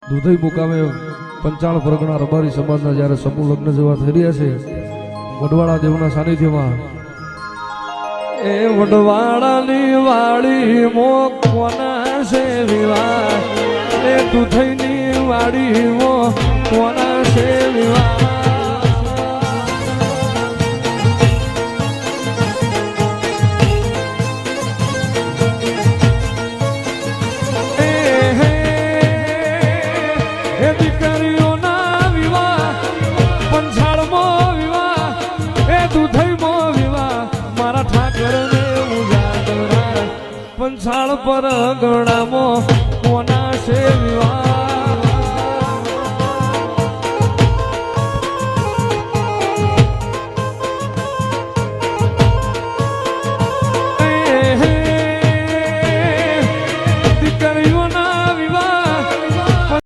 દુધઈ મુકામે પંચાળ પરગણા રબારી સમાજના જ્યારે સમૂહ લગ્ન જેવા થઈ રહ્યા છે વડવાળા દેવના સાનિધ્યમાં એ વડવાળાની વાડી મો કોના છે વિવાહ એ દુધઈની વાડી મો કોના છે વિવાહ પંચાળ પર ગણામો